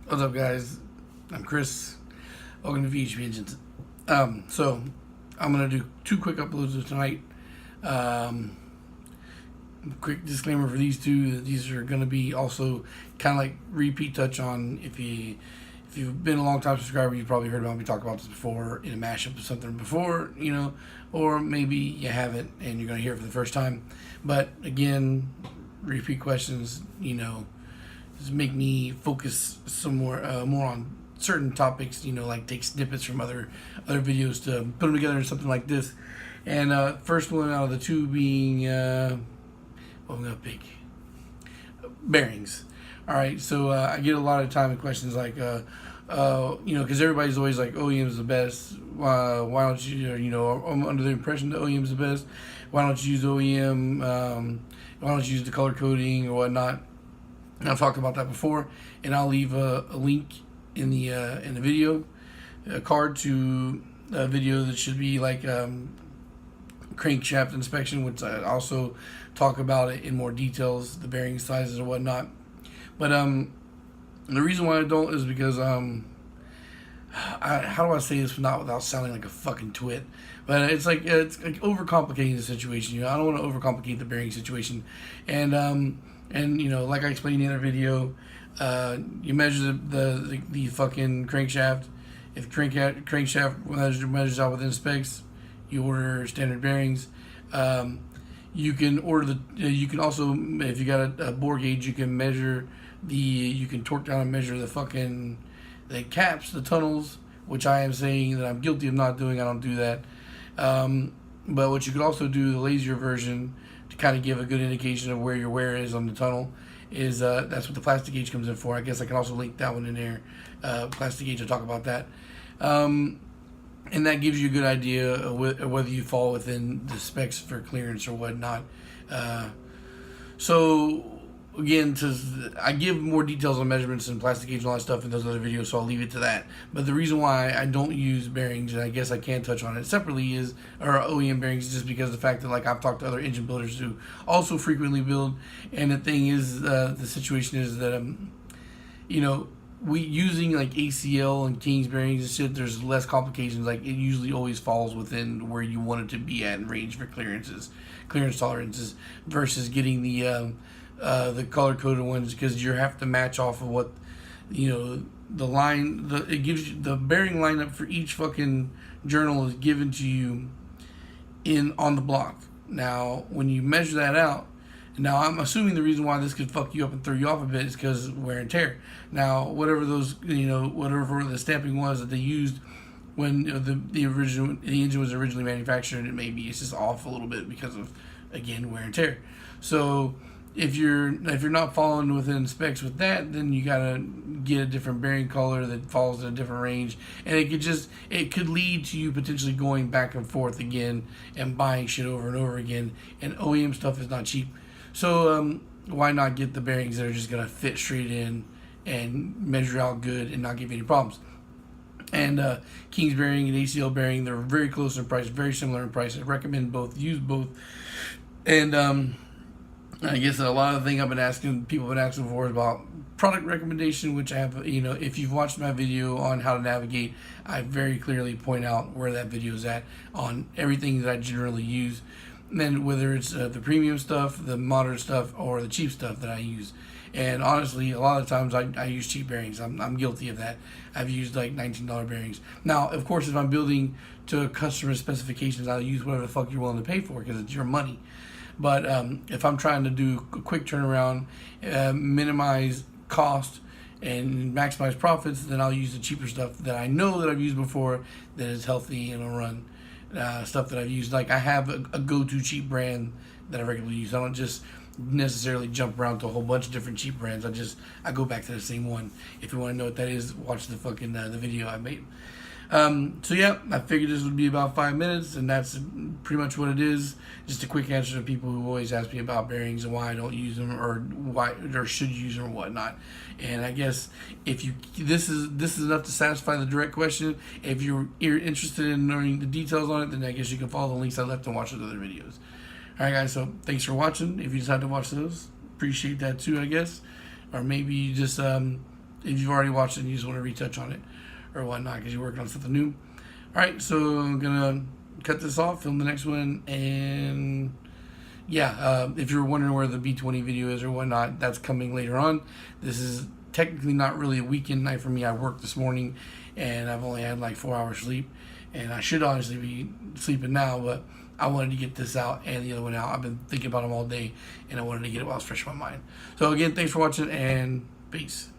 What's up, guys? I'm Chris. Welcome to VHP Engines. So I'm gonna do two quick uploads tonight. Um, Quick disclaimer for these two: these are gonna be also kind of like repeat touch on. If you've been a long time subscriber, you've probably heard about me talk about this before in a mashup of something before, or maybe you haven't and you're gonna hear it for the first time. But again, repeat questions, just make me focus some more on certain topics, like take snippets from other videos to put them together in something like this. And first one out of the two being what I'm gonna pick, bearings. All right, so I get a lot of time and questions like because everybody's always like OEM is the best. Why don't you, I'm under the impression that OEM is the best. Why don't you use OEM? Why don't you use the color coding or whatnot? I've talked about that before, and I'll leave a link in the video, a card to a video that should be like crankshaft inspection, which I also talk about it in more details, the bearing sizes and whatnot. But the reason why I don't is because how do I say this without sounding like a fucking twit? But it's like overcomplicating the situation. I don't want to overcomplicate the bearing situation, and like I explained in the other video, you measure the fucking crankshaft. If the crankshaft measures out within specs, you order standard bearings. You can order you can also, if you got a bore gauge, you can measure you can torque down and measure the caps, the tunnels, which I am saying that I'm guilty of not doing. I don't do that. But what you could also do, the lazier version, to kind of give a good indication of where your wear is on the tunnel, is that's what the plastic gauge comes in for. I guess I can also link that one in there. Plastic gauge, I'll talk about that. And that gives you a good idea of whether you fall within the specs for clearance or whatnot. So again, I give more details on measurements and plastic gauge and all that stuff in those other videos, so I'll leave it to that. But the reason why I don't use bearings, and I guess I can touch on it separately, or OEM bearings, just because of the fact that I've talked to other engine builders who also frequently build, and the thing is, the situation is that we using like ACL and King's bearings and shit, there's less complications. Like, it usually always falls within where you want it to be at in range for clearance tolerances, versus getting the color coded ones, because you have to match off of what the line, it gives you the bearing lineup for each fucking journal is given to you on the block. Now when you measure that out, now I'm assuming the reason why this could fuck you up and throw you off a bit is because wear and tear. Now whatever whatever the stamping was that they used when the engine was originally manufactured, it's just off a little bit because of, again, wear and tear. So if you're not following within specs with that, then you gotta get a different bearing color that falls in a different range, and it could lead to you potentially going back and forth again and buying shit over and over again. And OEM stuff is not cheap, so why not get the bearings that are just gonna fit straight in and measure out good and not give you any problems? And King's bearing and ACL bearing, they're very close in price, very similar in price. I recommend both. Use both, and I guess a lot of the thing people have been asking for is about product recommendation, which I have, if you've watched my video on how to navigate, I very clearly point out where that video is at on everything that I generally use. And then whether it's the premium stuff, the modern stuff, or the cheap stuff that I use. And honestly, a lot of times I use cheap bearings. I'm guilty of that. I've used like $19 bearings. Now, of course, if I'm building to customer specifications, I'll use whatever the fuck you're willing to pay for, because it's your money. But if I'm trying to do a quick turnaround, minimize cost, and maximize profits, then I'll use the cheaper stuff that I know that I've used before, that is healthy and will run. Stuff that I've used, like I have a go-to cheap brand that I regularly use. I don't just necessarily jump around to a whole bunch of different cheap brands. I go back to the same one. If you want to know what that is, watch the fucking the video I made. So yeah, I figured this would be about 5 minutes, and that's pretty much what it is. Just a quick answer to people who always ask me about bearings and why I don't use them, or why, or should use them, or whatnot. And I guess if this is enough to satisfy the direct question. If you're interested in learning the details on it, then I guess you can follow the links I left and watch those other videos. Alright guys, so thanks for watching. If you decide to watch those, appreciate that too, I guess. Or maybe you just if you've already watched it and you just want to retouch on it or whatnot because you're working on something new. All right, so I'm gonna cut this off, film the next one, and yeah, if you're wondering where the B20 video is or whatnot, that's coming later on. This is technically not really a weekend night for me. I worked this morning, and I've only had like 4 hours sleep, and I should honestly be sleeping now, but I wanted to get this out and the other one out. I've been thinking about them all day, and I wanted to get it while it's fresh in my mind. So again, thanks for watching, and peace.